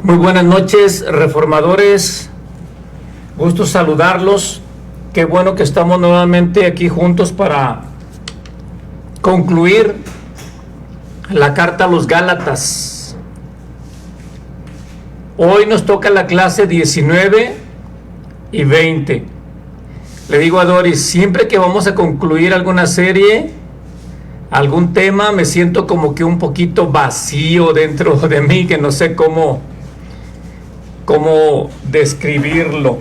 Muy buenas noches, reformadores. Gusto saludarlos. Qué bueno que estamos nuevamente aquí juntos para concluir la carta a los Gálatas. Hoy nos toca la clase 19 y 20. Le digo a Doris, siempre que vamos a concluir alguna serie, algún tema, me siento como que un poquito vacío dentro de mí, que no sé cómo describirlo.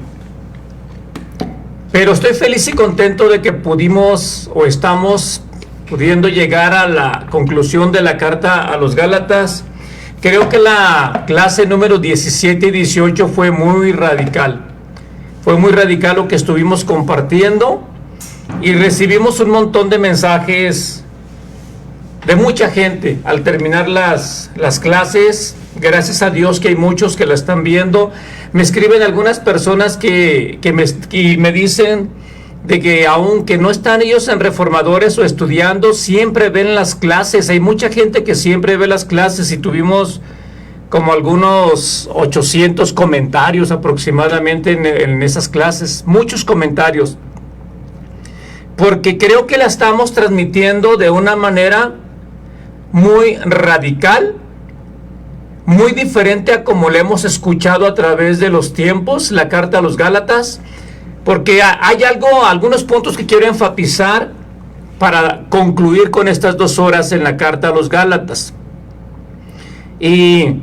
Pero estoy feliz y contento de que pudimos o estamos pudiendo llegar a la conclusión de la carta a los Gálatas. Creo que la clase número 17 y 18 fue muy radical. Fue muy radical lo que estuvimos compartiendo y recibimos un montón de mensajes de mucha gente al terminar las clases. Gracias a Dios que hay muchos que la están viendo. Me escriben algunas personas que me dicen de que aunque no están ellos en reformadores o estudiando, siempre ven las clases. Hay mucha gente que siempre ve las clases y tuvimos como algunos 800 comentarios aproximadamente en esas clases. Muchos comentarios. Porque creo que la estamos transmitiendo de una manera muy radical, muy diferente a como le hemos escuchado a través de los tiempos, la carta a los Gálatas, porque hay algunos puntos que quiero enfatizar para concluir con estas 2 horas en la carta a los Gálatas. Y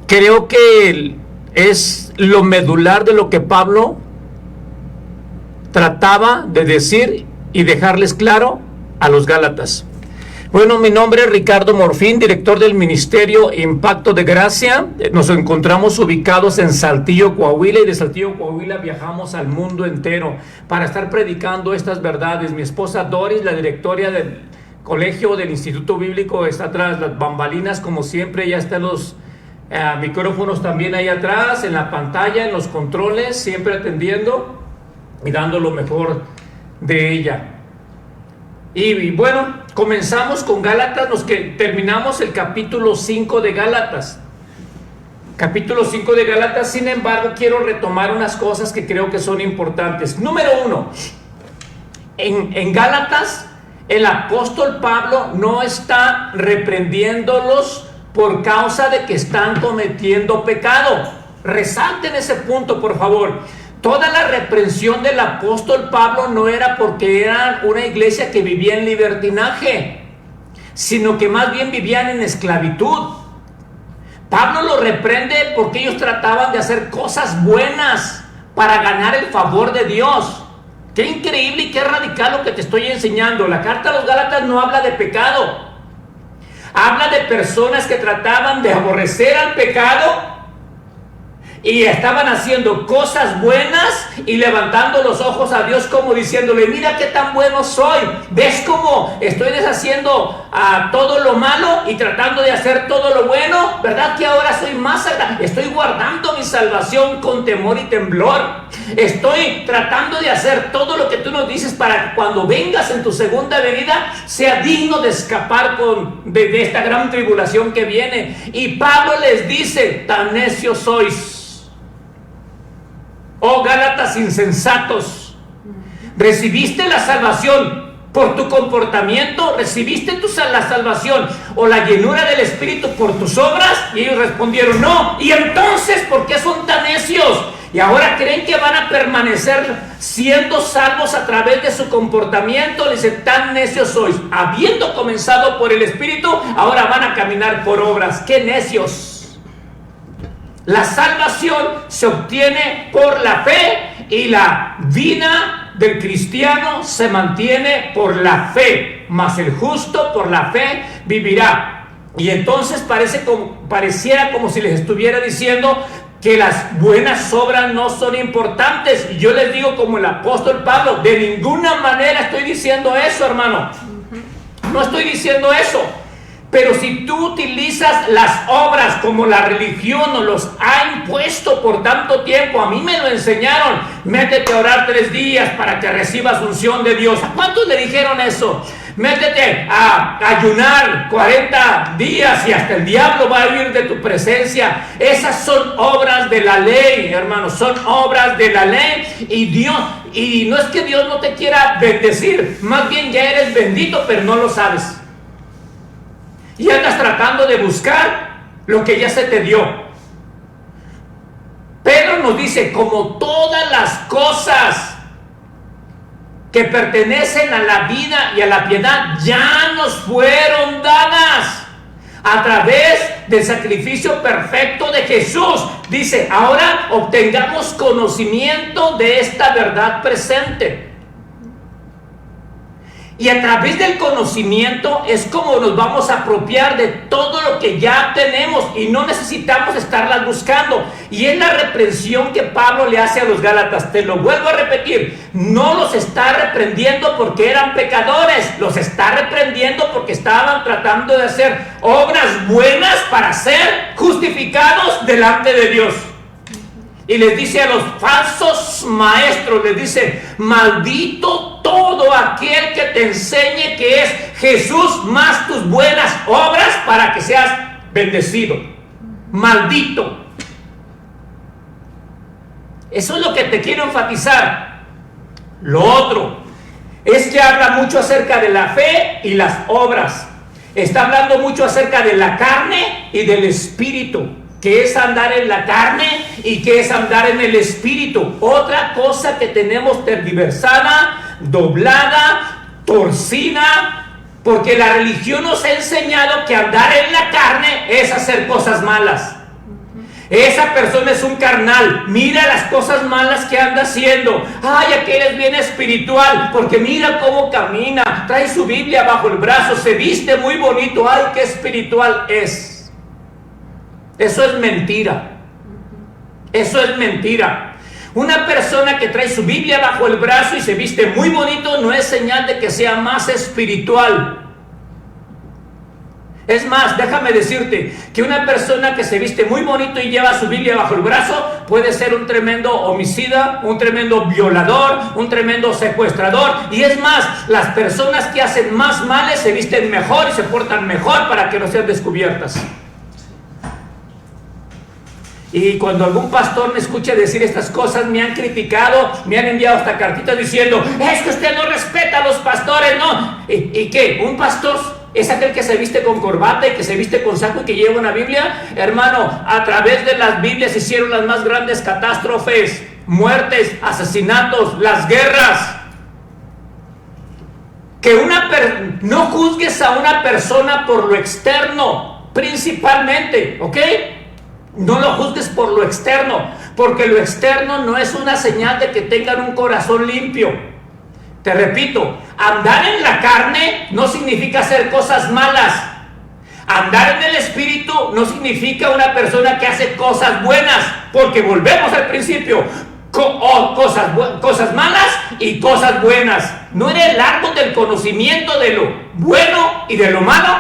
creo que es lo medular de lo que Pablo trataba de decir y dejarles claro a los Gálatas. Bueno, mi nombre es Ricardo Morfín, director del Ministerio Impacto de Gracia. Nos encontramos ubicados en Saltillo, Coahuila, y de Saltillo, Coahuila viajamos al mundo entero para estar predicando estas verdades. Mi esposa Doris, la directora del colegio del Instituto Bíblico, está atrás, las bambalinas, como siempre. Ya están los micrófonos también ahí atrás, en la pantalla, en los controles, siempre atendiendo y dando lo mejor de ella. Y bueno, comenzamos con Gálatas, terminamos el capítulo 5 de Gálatas. Capítulo 5 de Gálatas, sin embargo, quiero retomar unas cosas que creo que son importantes. Número 1, en Gálatas, el apóstol Pablo no está reprendiéndolos por causa de que están cometiendo pecado. Resalten ese punto, por favor. Toda la reprensión del apóstol Pablo no era porque eran una iglesia que vivía en libertinaje, sino que más bien vivían en esclavitud. Pablo los reprende porque ellos trataban de hacer cosas buenas para ganar el favor de Dios. Qué increíble y qué radical lo que te estoy enseñando. La carta a los Gálatas no habla de pecado. Habla de personas que trataban de aborrecer al pecado y estaban haciendo cosas buenas y levantando los ojos a Dios como diciéndole, mira qué tan bueno soy. ¿Ves cómo estoy deshaciendo todo lo malo y tratando de hacer todo lo bueno? ¿Verdad que ahora soy más agradable? Estoy guardando mi salvación con temor y temblor. Estoy tratando de hacer todo lo que tú nos dices para que cuando vengas en tu segunda venida sea digno de escapar de esta gran tribulación que viene. Y Pablo les dice, tan necios sois. Oh Gálatas insensatos, ¿recibiste la salvación por tu comportamiento? ¿Recibiste la salvación o la llenura del Espíritu por tus obras? Y ellos respondieron, no. Y entonces, ¿por qué son tan necios? Y ahora creen que van a permanecer siendo salvos a través de su comportamiento. Le dice, tan necios sois. Habiendo comenzado por el Espíritu, ahora van a caminar por obras. ¡Qué necios! La salvación se obtiene por la fe y la vida del cristiano se mantiene por la fe, mas el justo por la fe vivirá. Y entonces pareciera como si les estuviera diciendo que las buenas obras no son importantes. Y yo les digo como el apóstol Pablo, de ninguna manera estoy diciendo eso, hermano. No estoy diciendo eso. Pero si tú utilizas las obras como la religión nos los ha impuesto por tanto tiempo, a mí me lo enseñaron, métete a orar 3 días para que recibas unción de Dios. ¿A cuántos le dijeron eso? Métete a ayunar 40 días y hasta el diablo va a huir de tu presencia. Esas son obras de la ley, hermanos, son obras de la ley. Y no es que Dios no te quiera bendecir, más bien ya eres bendito, pero no lo sabes. Y andas tratando de buscar lo que ya se te dio. Pedro nos dice, como todas las cosas que pertenecen a la vida y a la piedad ya nos fueron dadas a través del sacrificio perfecto de Jesús. Dice, ahora obtengamos conocimiento de esta verdad presente. Y a través del conocimiento es como nos vamos a apropiar de todo lo que ya tenemos y no necesitamos estarlas buscando. Y es la reprensión que Pablo le hace a los Gálatas. Te lo vuelvo a repetir, no los está reprendiendo porque eran pecadores, los está reprendiendo porque estaban tratando de hacer obras buenas para ser justificados delante de Dios. Y les dice a los falsos maestros, les dice, maldito todo aquel que te enseñe que es Jesús más tus buenas obras para que seas bendecido. Maldito. Eso es lo que te quiero enfatizar. Lo otro es que habla mucho acerca de la fe y las obras. Está hablando mucho acerca de la carne y del espíritu. ¿Qué es andar en la carne y qué es andar en el espíritu? Otra cosa que tenemos tergiversada, doblada, torcida, porque la religión nos ha enseñado que andar en la carne es hacer cosas malas. Esa persona es un carnal, mira las cosas malas que anda haciendo. Ay, aquel es bien espiritual, porque mira cómo camina, trae su Biblia bajo el brazo, se viste muy bonito. Ay, qué espiritual es. Eso es mentira. Eso es mentira. Una persona que trae su Biblia bajo el brazo y se viste muy bonito no es señal de que sea más espiritual. Es más, déjame decirte que una persona que se viste muy bonito y lleva su Biblia bajo el brazo puede ser un tremendo homicida, un tremendo violador, un tremendo secuestrador. Y es más, las personas que hacen más males se visten mejor y se portan mejor para que no sean descubiertas. Y cuando algún pastor me escucha decir estas cosas, me han criticado, me han enviado hasta cartitas diciendo, es que usted no respeta a los pastores, ¿no? ¿Y qué? ¿Un pastor es aquel que se viste con corbata y que se viste con saco y que lleva una Biblia? Hermano, a través de las Biblias hicieron las más grandes catástrofes, muertes, asesinatos, las guerras. Que no juzgues a una persona por lo externo, principalmente, ¿ok? No lo juzgues por lo externo, porque lo externo no es una señal de que tengan un corazón limpio. Te repito, andar en la carne no significa hacer cosas malas. Andar en el espíritu no significa una persona que hace cosas buenas, porque volvemos al principio, cosas malas y cosas buenas. ¿No eres el árbol del conocimiento de lo bueno y de lo malo?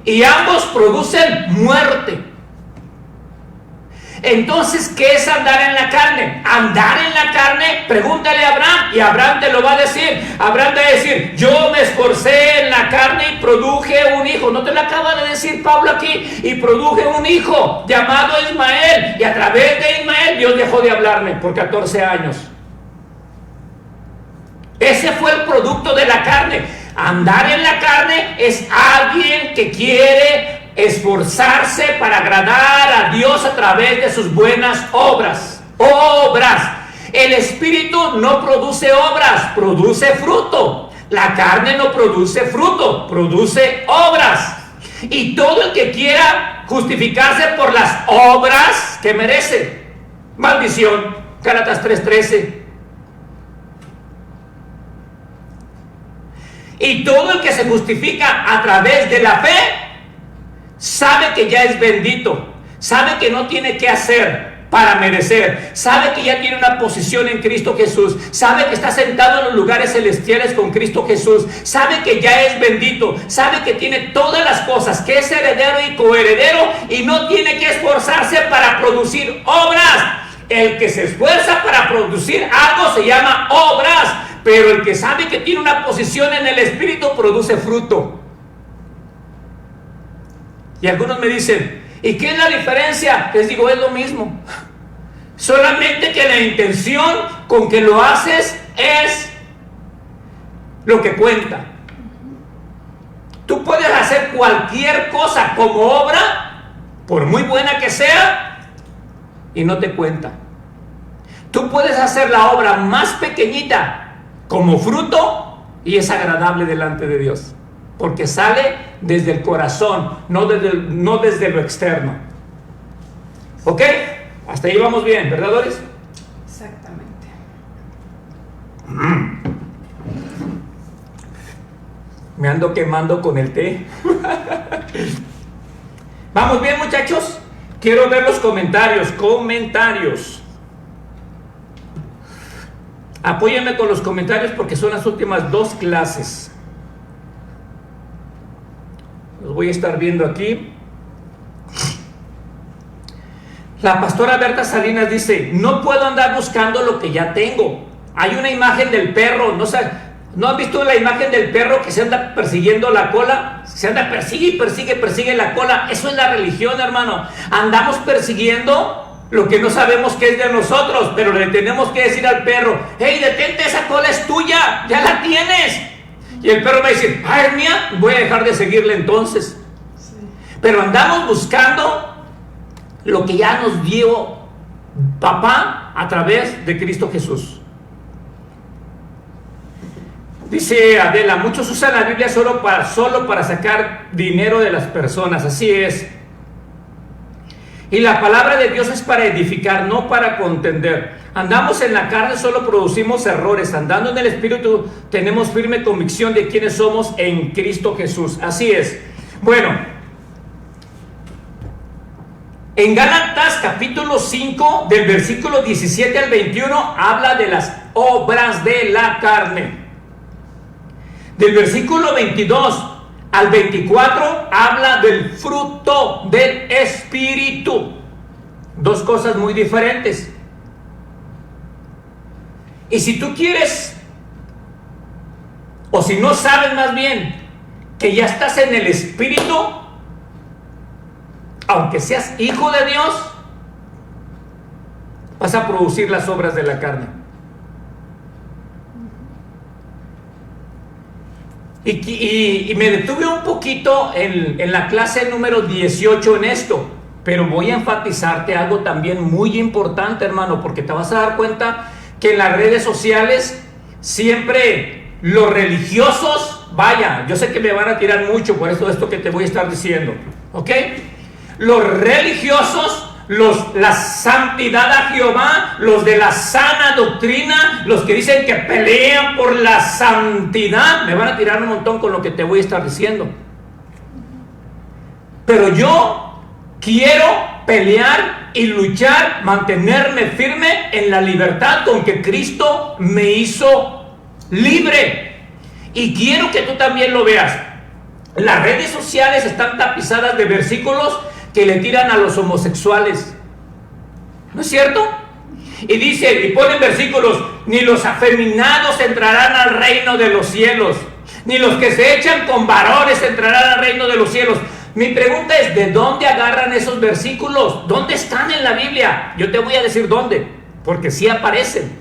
Y ambos producen muerte. Entonces, ¿qué es andar en la carne? Andar en la carne, pregúntale a Abraham y Abraham te lo va a decir. Abraham te va a decir, yo me esforcé en la carne y produje un hijo. ¿No te lo acaba de decir Pablo aquí? Y produje un hijo llamado Ismael. Y a través de Ismael Dios dejó de hablarme por 14 años. Ese fue el producto de la carne. Andar en la carne es alguien que quiere esforzarse para agradar a Dios a través de sus buenas obras. El espíritu no produce obras, produce fruto. La carne no produce fruto, produce obras. Y todo el que quiera justificarse por las obras que merece, maldición. Gálatas 3:13. Y todo el que se justifica a través de la fe sabe que ya es bendito, sabe que no tiene que hacer para merecer, sabe que ya tiene una posición en Cristo Jesús, sabe que está sentado en los lugares celestiales con Cristo Jesús, sabe que ya es bendito, sabe que tiene todas las cosas, que es heredero y coheredero y no tiene que esforzarse para producir obras. El que se esfuerza para producir algo se llama obras, pero el que sabe que tiene una posición en el Espíritu produce fruto. Y algunos me dicen, ¿y qué es la diferencia? Les digo, es lo mismo. Solamente que la intención con que lo haces es lo que cuenta. Tú puedes hacer cualquier cosa como obra, por muy buena que sea, y no te cuenta. Tú puedes hacer la obra más pequeñita como fruto y es agradable delante de Dios, porque sale desde el corazón, no desde lo externo. ¿Ok? Hasta ahí vamos bien, ¿verdad, Doris? Exactamente. Me ando quemando con el té. ¿Vamos bien, muchachos? Quiero ver los comentarios. Apóyenme con los comentarios porque son las últimas 2 clases. Los voy a estar viendo aquí. La pastora Berta Salinas dice, no puedo andar buscando lo que ya tengo. Hay una imagen del perro, ¿no han visto la imagen del perro que se anda persiguiendo la cola? Se anda persigue la cola. Eso es la religión, hermano. Andamos persiguiendo lo que no sabemos que es de nosotros, pero le tenemos que decir al perro, hey, detente, esa cola es tuya, ya la tienes. Y el perro va a decir, ah, es mía, voy a dejar de seguirle entonces. Sí. Pero andamos buscando lo que ya nos dio papá a través de Cristo Jesús. Dice Adela, muchos usan la Biblia solo para sacar dinero de las personas. Así es. Y la palabra de Dios es para edificar, no para contender. Andamos en la carne, solo producimos errores. Andando en el Espíritu, tenemos firme convicción de quiénes somos en Cristo Jesús. Así es. Bueno, en Gálatas capítulo 5, del versículo 17 al 21, habla de las obras de la carne. Del versículo 22 al 24 habla del fruto del Espíritu. 2 cosas muy diferentes. Y si tú quieres, o si no sabes más bien, que ya estás en el Espíritu, aunque seas hijo de Dios, vas a producir las obras de la carne. Y me detuve un poquito en la clase número 18 en esto, pero voy a enfatizarte algo también muy importante, hermano, porque te vas a dar cuenta que en las redes sociales siempre los religiosos, vaya, yo sé que me van a tirar mucho por esto que te voy a estar diciendo, ¿ok? Los religiosos, la santidad a Jehová, los de la sana doctrina, los que dicen que pelean por la santidad, me van a tirar un montón con lo que te voy a estar diciendo. Pero yo quiero pelear y luchar, mantenerme firme en la libertad con que Cristo me hizo libre. Y quiero que tú también lo veas. Las redes sociales están tapizadas de versículos que le tiran a los homosexuales, ¿no es cierto? Y dice, y ponen versículos, ni los afeminados entrarán al reino de los cielos, ni los que se echan con varones entrarán al reino de los cielos. Mi pregunta es, ¿de dónde agarran esos versículos? ¿Dónde están en la Biblia? Yo te voy a decir dónde, porque sí aparecen.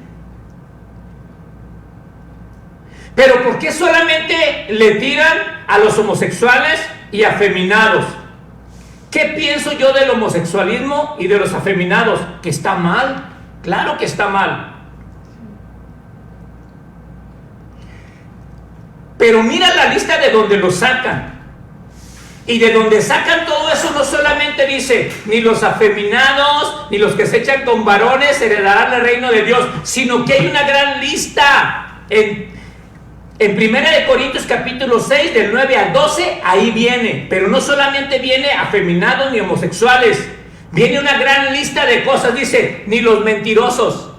Pero ¿por qué solamente le tiran a los homosexuales y afeminados? ¿Qué pienso yo del homosexualismo y de los afeminados? ¿Que está mal? Claro que está mal. Pero mira la lista de donde lo sacan. Y de donde sacan todo eso no solamente dice, ni los afeminados, ni los que se echan con varones heredarán el reino de Dios, sino que hay una gran lista. En 1 Corintios capítulo 6, del 9 al 12, ahí viene. Pero no solamente viene afeminados ni homosexuales. Viene una gran lista de cosas. Dice, ni los mentirosos,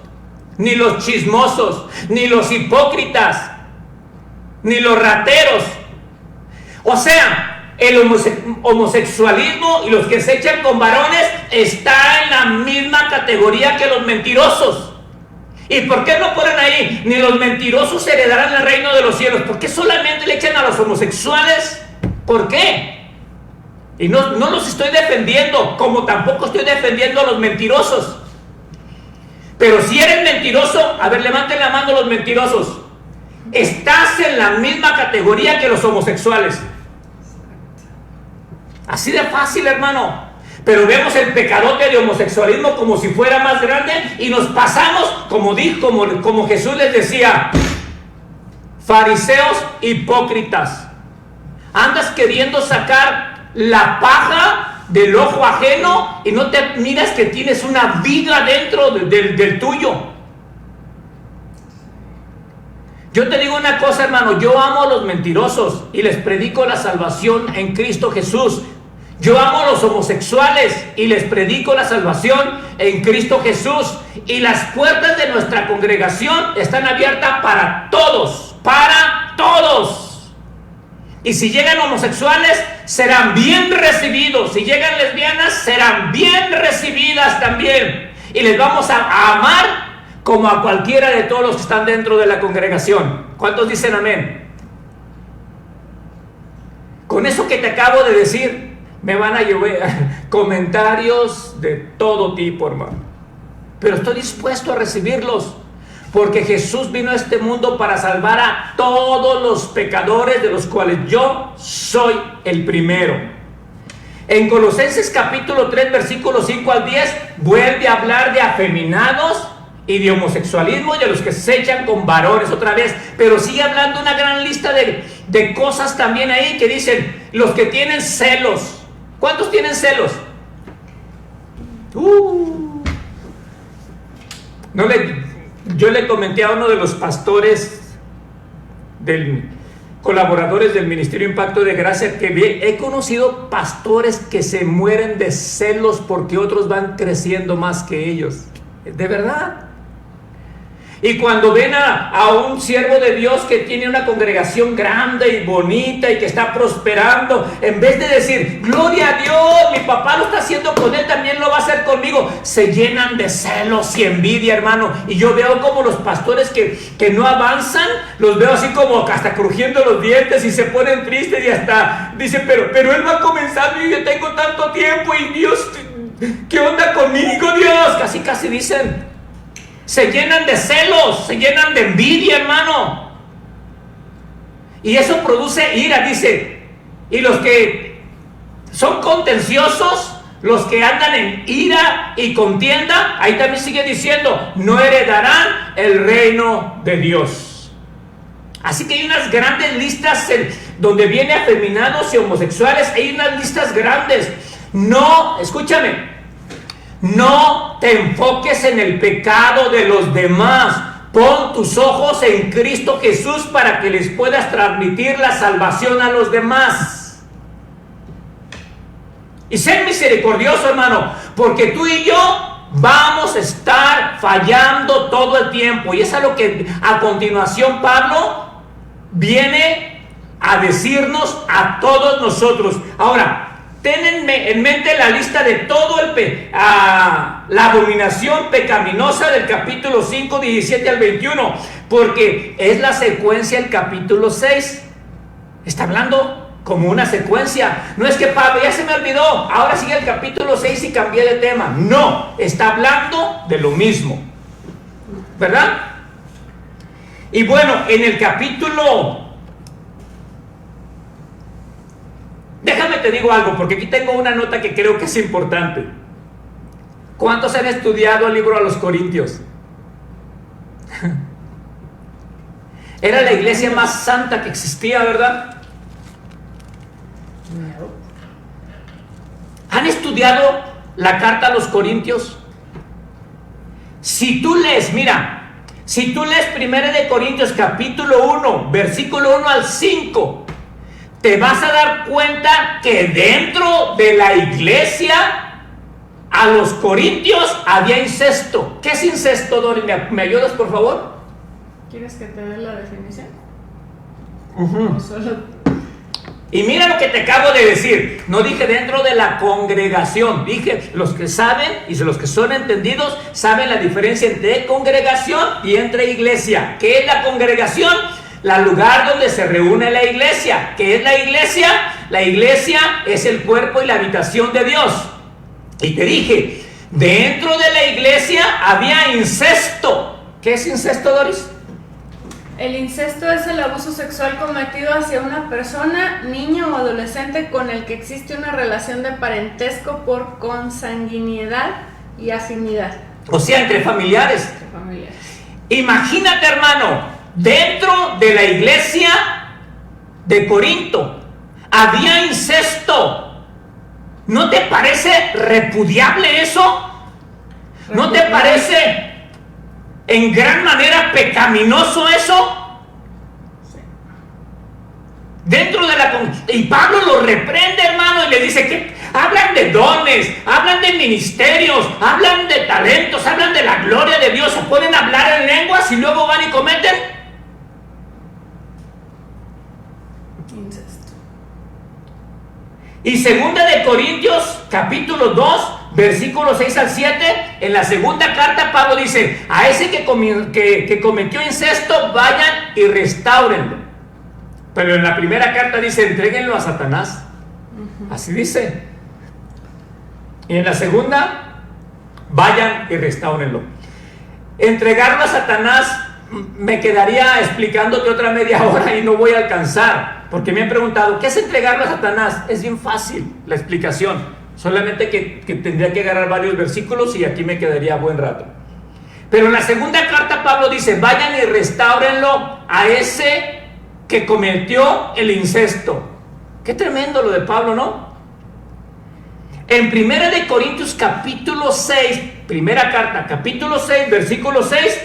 ni los chismosos, ni los hipócritas, ni los rateros. O sea, el homosexualismo y los que se echan con varones está en la misma categoría que los mentirosos. ¿Y por qué no ponen ahí? Ni los mentirosos heredarán el reino de los cielos. ¿Por qué solamente le echan a los homosexuales? ¿Por qué? Y no los estoy defendiendo, como tampoco estoy defendiendo a los mentirosos. Pero si eres mentiroso, a ver, levanten la mano los mentirosos. Estás en la misma categoría que los homosexuales. Así de fácil, hermano. Pero vemos el pecadote de homosexualismo como si fuera más grande y nos pasamos, como Jesús les decía, fariseos hipócritas. Andas queriendo sacar la paja del ojo ajeno y no te miras que tienes una viga dentro del tuyo. Yo te digo una cosa, hermano, yo amo a los mentirosos y les predico la salvación en Cristo Jesús. Yo amo a los homosexuales y les predico la salvación en Cristo Jesús. Y las puertas de nuestra congregación están abiertas para todos, para todos. Y si llegan homosexuales, serán bien recibidos. Si llegan lesbianas, serán bien recibidas también. Y les vamos a amar como a cualquiera de todos los que están dentro de la congregación. ¿Cuántos dicen amén? Con eso que te acabo de decir, me van a llover comentarios de todo tipo, hermano. Pero estoy dispuesto a recibirlos, porque Jesús vino a este mundo para salvar a todos los pecadores, de los cuales yo soy el primero. En Colosenses capítulo 3, versículos 5 al 10, vuelve a hablar de afeminados y de homosexualismo y de los que se echan con varones otra vez, pero sigue hablando una gran lista de cosas también ahí que dicen, los que tienen celos. ¿Cuántos tienen celos? Yo le comenté a uno de los pastores, colaboradores del Ministerio Impacto de Gracia, que he conocido pastores que se mueren de celos porque otros van creciendo más que ellos. De verdad. Y cuando ven a un siervo de Dios que tiene una congregación grande y bonita y que está prosperando, en vez de decir, gloria a Dios, mi papá lo está haciendo con él, también lo va a hacer conmigo, se llenan de celos y envidia, hermano. Y yo veo como los pastores que no avanzan, los veo así como hasta crujiendo los dientes y se ponen tristes y hasta dicen, pero él va comenzando y yo tengo tanto tiempo y Dios, ¿qué onda conmigo, Dios? Casi dicen. Se llenan de celos, se llenan de envidia, hermano. Y eso produce ira, dice. Y los que son contenciosos, los que andan en ira y contienda, ahí también sigue diciendo, no heredarán el reino de Dios. Así que hay unas grandes listas donde viene afeminados y homosexuales, hay unas listas grandes. No, escúchame. No te enfoques en el pecado de los demás. Pon tus ojos en Cristo Jesús para que les puedas transmitir la salvación a los demás. Y sé misericordioso, hermano, porque tú y yo vamos a estar fallando todo el tiempo. Y es a lo que a continuación Pablo viene a decirnos a todos nosotros. Ahora, ten en mente la lista de todo la abominación pecaminosa del capítulo 5, 17 al 21, porque es la secuencia del capítulo 6. Está hablando como una secuencia. No es que Pablo ya se me olvidó, ahora sigue el capítulo 6 y cambié de tema. No, está hablando de lo mismo, ¿verdad? Y bueno, en el capítulo... Déjame te digo algo, porque aquí tengo una nota que creo que es importante. ¿Cuántos han estudiado el libro a los Corintios? Era la iglesia más santa que existía, ¿verdad? ¿Han estudiado la carta a los Corintios? Si tú lees, mira, si tú lees 1 de Corintios capítulo 1, versículo 1 al 5, te vas a dar cuenta que dentro de la iglesia a los corintios había incesto. ¿Qué es incesto, Dori? ¿Me ayudas, por favor? ¿Quieres que te dé la definición? Uh-huh. ¿O solo Y mira lo que te acabo de decir. No dije dentro de la congregación. Dije los que saben y los que son entendidos saben la diferencia entre congregación y entre iglesia. ¿Qué es la congregación? El lugar donde se reúne la iglesia. ¿Qué es la iglesia? La iglesia es el cuerpo y la habitación de Dios. Y te dije, dentro de la iglesia había incesto. ¿Qué es incesto, Doris? El incesto es el abuso sexual cometido hacia una persona, niño o adolescente con el que existe una relación de parentesco por consanguinidad y afinidad. O sea, entre familiares. Entre familiares. Imagínate, hermano, dentro de la iglesia de Corinto había incesto. ¿No te parece repudiable eso? ¿No te parece en gran manera pecaminoso eso? Sí. Dentro de y Pablo lo reprende, hermano, y le dice que hablan de dones, hablan de ministerios, hablan de talentos, hablan de la gloria de Dios, se pueden hablar en lenguas y luego van y cometen incesto. Y segunda de Corintios capítulo 2 versículos 6 al 7, en la segunda carta Pablo dice, a ese que cometió incesto, vayan y restáurenlo. Pero en la primera carta dice, entréguenlo a Satanás. Así dice. Y en la segunda, vayan y restáurenlo. Entregarlo a Satanás, me quedaría explicándote otra media hora y no voy a alcanzar, porque me han preguntado, ¿qué es entregarlo a Satanás? Es bien fácil la explicación. Solamente que tendría que agarrar varios versículos y aquí me quedaría buen rato. Pero en la segunda carta Pablo dice, vayan y restáurenlo a ese que cometió el incesto. Qué tremendo lo de Pablo, ¿no? En 1 de Corintios capítulo 6, primera carta, capítulo 6, versículo 6,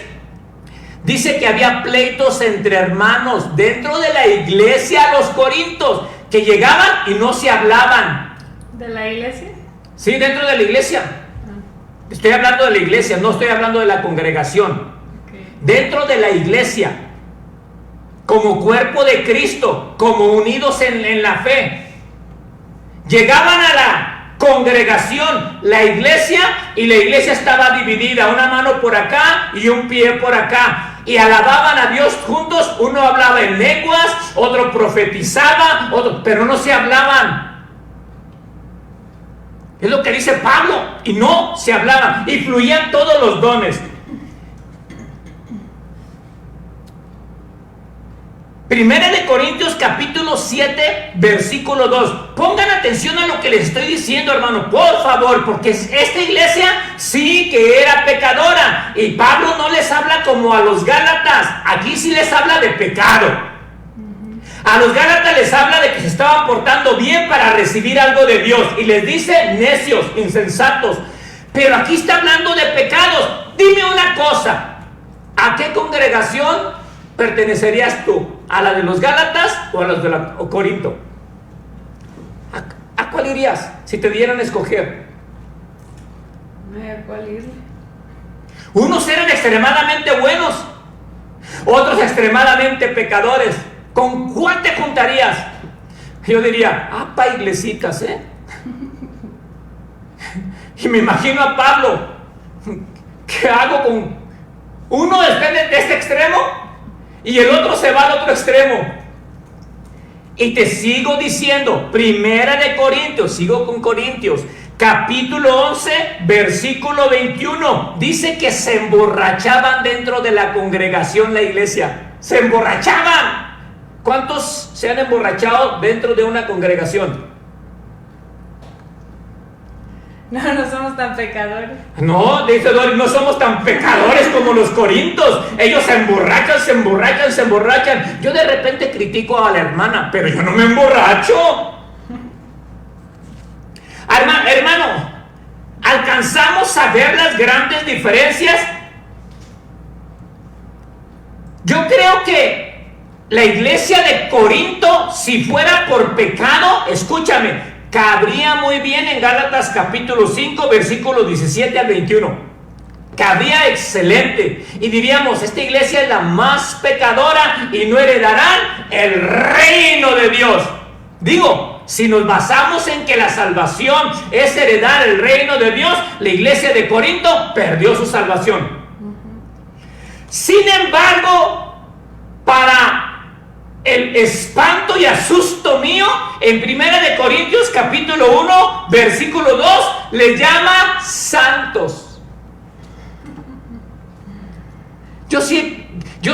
dice que había pleitos entre hermanos dentro de la iglesia los corintios, que llegaban y no se hablaban. ¿De la iglesia? Sí, dentro de la iglesia. Estoy hablando de la iglesia, no estoy hablando de la congregación. Okay. Dentro de la iglesia, como cuerpo de Cristo, como unidos en la fe. Llegaban a la congregación, la iglesia, y la iglesia estaba dividida, una mano por acá y un pie por acá. Y alababan a Dios juntos, uno hablaba en lenguas, otro profetizaba, pero no se hablaban. Es lo que dice Pablo, y no se hablaban, y fluían todos los dones. Primera de Corintios capítulo 7 versículo 2. Pongan atención a lo que les estoy diciendo, hermano, por favor, porque esta iglesia sí que era pecadora, y Pablo no les habla como a los Gálatas, aquí sí les habla de pecado. A los Gálatas les habla de que se estaban portando bien para recibir algo de Dios, y les dice necios, insensatos. Pero aquí está hablando de pecados. Dime una cosa, ¿a qué congregación pertenecerías tú? ¿A la de los Gálatas o a los de Corinto? ¿A cuál irías si te dieran a escoger? ¿A cuál irle? Unos eran extremadamente buenos, otros extremadamente pecadores. ¿Con cuál te juntarías? Yo diría, pa' iglesitas, ¿eh? Y me imagino a Pablo, ¿qué hago con uno de este extremo y el otro se va al otro extremo? Y te sigo diciendo, Primera de Corintios, sigo con Corintios, capítulo 11, versículo 21, dice que se emborrachaban dentro de la congregación, la iglesia, se emborrachaban. ¿Cuántos se han emborrachado dentro de una congregación? No somos tan pecadores. No, dice Doris, no somos tan pecadores como los corintios. Ellos se emborrachan. Yo de repente critico a la hermana, pero yo no me emborracho. Hermano, ¿alcanzamos a ver las grandes diferencias? Yo creo que la iglesia de Corinto, si fuera por pecado, escúchame, cabría muy bien en Gálatas capítulo 5, versículos 17 al 21. Cabría excelente. Y diríamos, esta iglesia es la más pecadora y no heredarán el reino de Dios. Digo, si nos basamos en que la salvación es heredar el reino de Dios, la iglesia de Corinto perdió su salvación. Sin embargo, para el espanto y asusto mío, en 1 de Corintios capítulo 1, versículo 2, le llama santos. Yo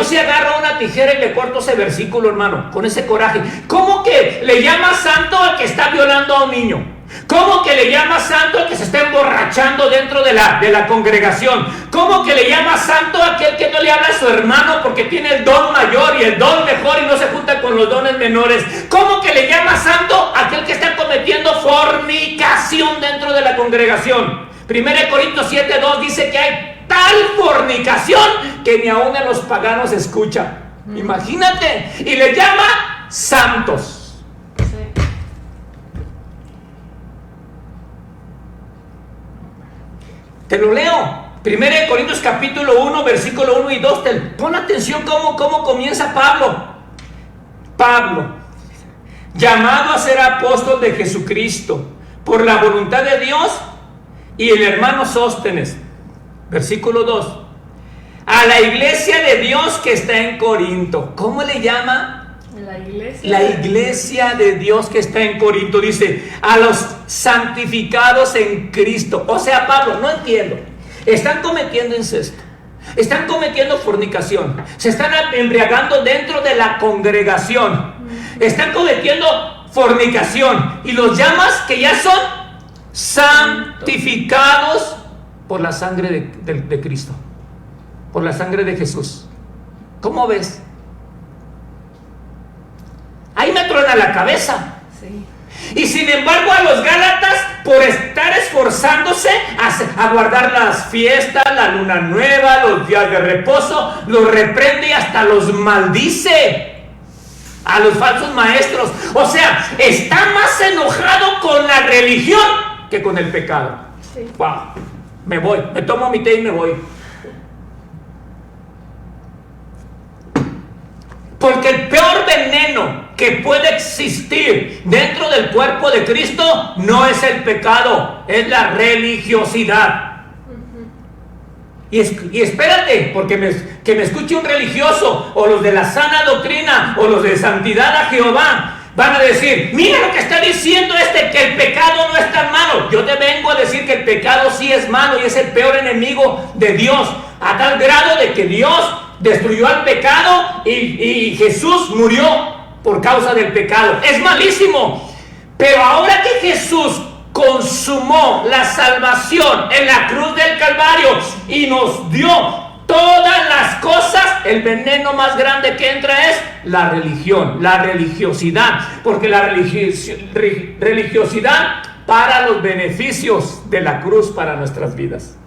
sí agarro una tijera y le corto ese versículo, hermano, con ese coraje. ¿Cómo que le llama santo al que está violando a un niño? ¿Cómo que le llama santo al que se está emborrachando dentro de la congregación? ¿Cómo que le llama santo a aquel que no le habla a su hermano porque tiene el don mayor y el don mejor y no se junta con los dones menores? ¿Cómo que le llama santo a aquel que está cometiendo fornicación dentro de la congregación? 1 Corintios 7:2 dice que hay tal fornicación que ni aún en los paganos se escucha. Imagínate. Y le llama santos. Sí. Te lo leo. 1 Corintios capítulo 1, versículo 1 y 2. Pon atención cómo comienza Pablo. Pablo, llamado a ser apóstol de Jesucristo por la voluntad de Dios, y el hermano Sóstenes. Versículo 2. A la iglesia de Dios que está en Corinto. ¿Cómo le llama? La iglesia. La iglesia de Dios que está en Corinto. Dice, a los santificados en Cristo. O sea, Pablo, no entiendo. Están cometiendo incesto. Están cometiendo fornicación. Se están embriagando dentro de la congregación. Están cometiendo fornicación. Y los llamas que ya son santificados por la sangre de Cristo, por la sangre de Jesús. ¿Cómo ves? Ahí me truena la cabeza. Sí. Y sin embargo a los Gálatas, por estar esforzándose a guardar las fiestas, la luna nueva, los días de reposo, los reprende y hasta los maldice a los falsos maestros. O sea, está más enojado con la religión que con el pecado. Sí. Wow. Me voy, me tomo mi té y me voy. Porque el peor veneno que puede existir dentro del cuerpo de Cristo no es el pecado, es la religiosidad. Y espérate, porque que me escuche un religioso, o los de la sana doctrina, o los de santidad a Jehová, van a decir, mira lo que está diciendo que el pecado no es tan malo. Yo te vengo a decir que el pecado sí es malo y es el peor enemigo de Dios, a tal grado de que Dios destruyó al pecado y Jesús murió por causa del pecado. Es malísimo. Pero ahora que Jesús consumó la salvación en la cruz del Calvario y nos dio todas las cosas, el veneno más grande que entra es la religión, la religiosidad, porque la religiosidad para los beneficios de la cruz para nuestras vidas.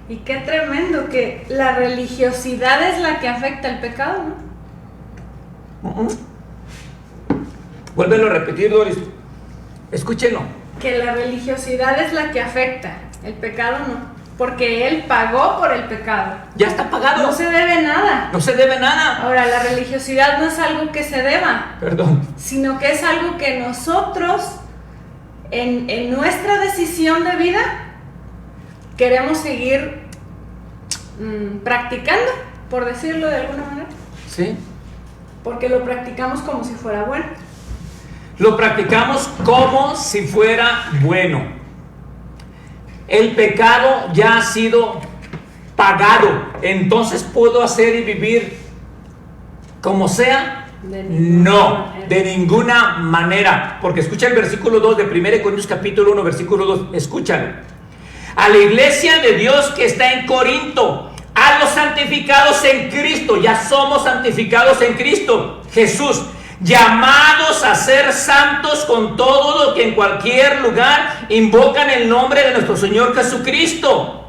Y qué tremendo que la religiosidad es la que afecta el pecado, ¿no? Vuélvelo a repetir, Doris. Escúchenlo. Que la religiosidad es la que afecta, el pecado no. Porque Él pagó por el pecado. Ya está pagado. No se debe nada. No se debe nada. Ahora, la religiosidad no es algo que se deba. Perdón. Sino que es algo que nosotros, en nuestra decisión de vida, queremos seguir practicando, por decirlo de alguna manera. Sí. Porque lo practicamos como si fuera bueno. Lo practicamos como si fuera bueno. El pecado ya ha sido pagado. Entonces, ¿puedo hacer y vivir como sea? No, de ninguna manera. Porque escucha el versículo 2 de 1 Corintios capítulo 1, versículo 2. Escúchalo. A la iglesia de Dios que está en Corinto, a los santificados en Cristo, ya somos santificados en Cristo Jesús, llamados a ser santos con todo lo que en cualquier lugar invocan el nombre de nuestro Señor Jesucristo.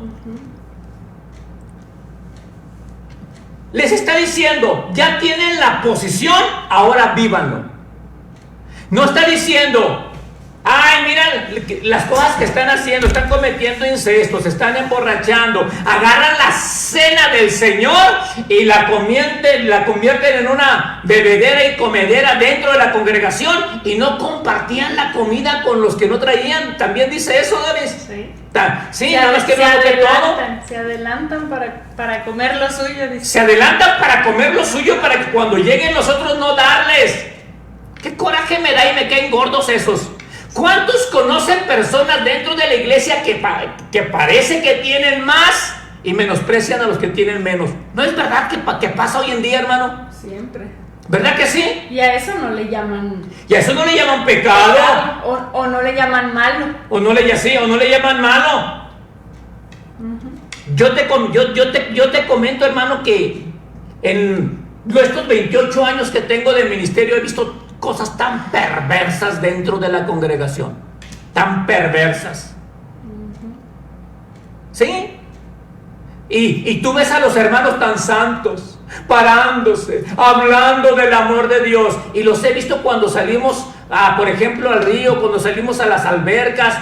Les está diciendo, ya tienen la posición, ahora vívanlo. No está diciendo, Ay, mira las cosas que están haciendo, están cometiendo incestos, se están emborrachando, agarran la cena del Señor y la convierten en una bebedera y comedera dentro de la congregación y no compartían la comida con los que no traían. También dice eso, Doris. Sí. Sí, nada más que no de todo. Se adelantan para comer lo suyo. Dice. Se adelantan para comer lo suyo para que cuando lleguen los otros no darles. Qué coraje me da y me caen gordos esos. ¿Cuántos conocen personas dentro de la iglesia que parece que tienen más y menosprecian a los que tienen menos? ¿No es verdad que pasa hoy en día, hermano? Siempre. ¿Verdad que sí? Y a eso no le llaman... Y a eso no le llaman pecado. O no le llaman malo. O no le llaman malo. Uh-huh. Yo te comento, hermano, que en estos 28 años que tengo de ministerio he visto cosas tan perversas dentro de la congregación, tan perversas. ¿Sí? Y tú ves a los hermanos tan santos, parándose, hablando del amor de Dios, y los he visto cuando salimos, por ejemplo, al río, cuando salimos a las albercas,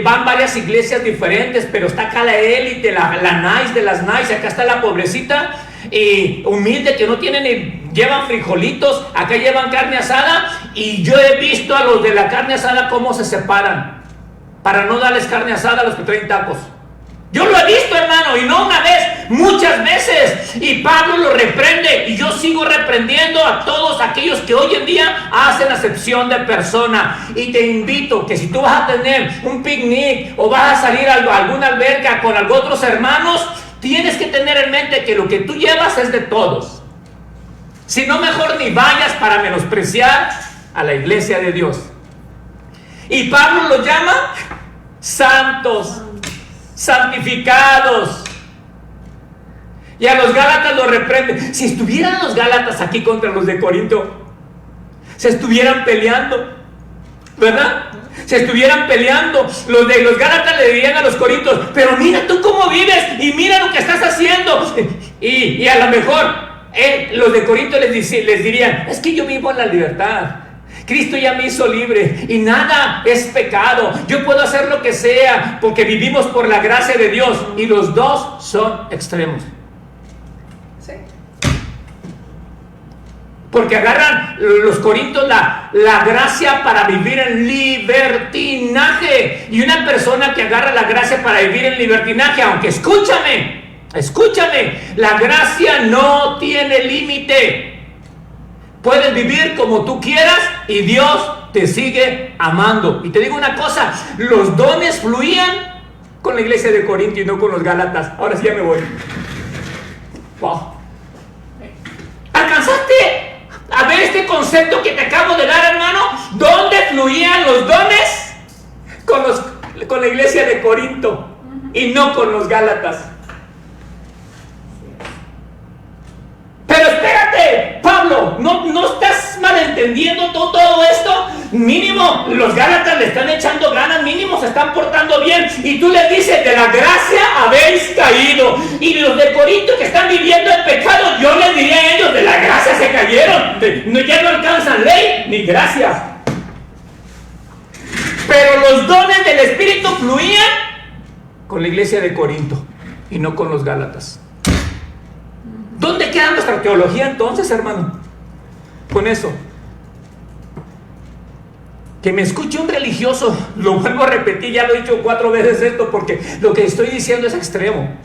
van varias iglesias diferentes, pero está acá la élite, la nice de las nice, acá está la pobrecita, y humilde que no tienen ni llevan frijolitos, acá llevan carne asada, y yo he visto a los de la carne asada cómo se separan para no darles carne asada a los que traen tacos. Yo lo he visto, hermano, y no una vez, muchas veces, y Pablo lo reprende, y yo sigo reprendiendo a todos aquellos que hoy en día hacen acepción de persona. Y te invito que si tú vas a tener un picnic o vas a salir a alguna alberca con otros hermanos, tienes que tener en mente que lo que tú llevas es de todos. Si no, mejor ni vayas para menospreciar a la iglesia de Dios. Y Pablo lo llama santos, santificados. Y a los Gálatas lo reprende. Si estuvieran los Gálatas aquí contra los de Corinto, se estuvieran peleando, ¿verdad? Se estuvieran peleando. Los Gálatas le dirían a los corintios: pero mira tú cómo vives y mira lo que estás haciendo. Y a lo mejor los de Corinto les dirían: es que yo vivo en la libertad. Cristo ya me hizo libre y nada es pecado. Yo puedo hacer lo que sea porque vivimos por la gracia de Dios. Y los dos son extremos. Sí. Porque agarran los corintios la gracia para vivir en libertinaje. Y una persona que agarra la gracia para vivir en libertinaje, aunque escúchame, la gracia no tiene límite. Puedes vivir como tú quieras y Dios te sigue amando. Y te digo una cosa, los dones fluían con la iglesia de Corinto y no con los Gálatas. Ahora sí ya me voy. Wow. ¿Alcanzaste a ver este concepto que te acabo de dar, hermano? ¿Dónde fluían los dones? Con la iglesia de Corinto y no con los Gálatas. Pero espérate, Pablo, ¿no estás malentendiendo todo esto? Mínimo, los Gálatas le están echando ganas, mínimo se están portando bien. Y tú les dices: de la gracia habéis caído. Y los de Corinto que están viviendo el pecado, yo les diría a ellos: de la gracia se cayeron. Ya no alcanzan ley ni gracia. Pero los dones del Espíritu fluían con la iglesia de Corinto y no con los Gálatas. ¿Dónde queda nuestra teología entonces, hermano? Con eso. Que me escuche un religioso, lo vuelvo a repetir, ya lo he dicho 4 veces esto, porque lo que estoy diciendo es extremo.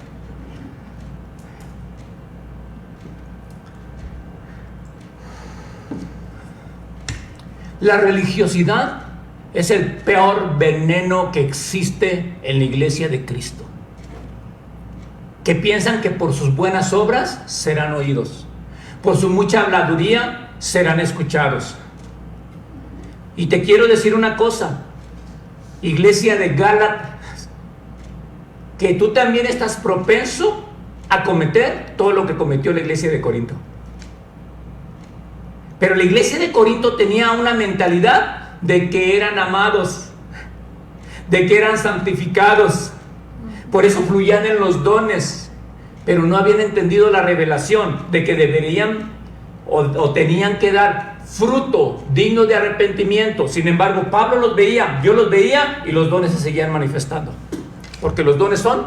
La religiosidad es el peor veneno que existe en la iglesia de Cristo. Que piensan que por sus buenas obras serán oídos, por su mucha habladuría serán escuchados. Y te quiero decir una cosa, iglesia de Gálatas, que tú también estás propenso a cometer todo lo que cometió la iglesia de Corinto. Pero la iglesia de Corinto tenía una mentalidad de que eran amados, de que eran santificados. Por eso fluían en los dones, pero no habían entendido la revelación de que deberían o tenían que dar fruto digno de arrepentimiento. Sin embargo, Pablo los veía, Dios los veía y los dones se seguían manifestando. Porque los dones son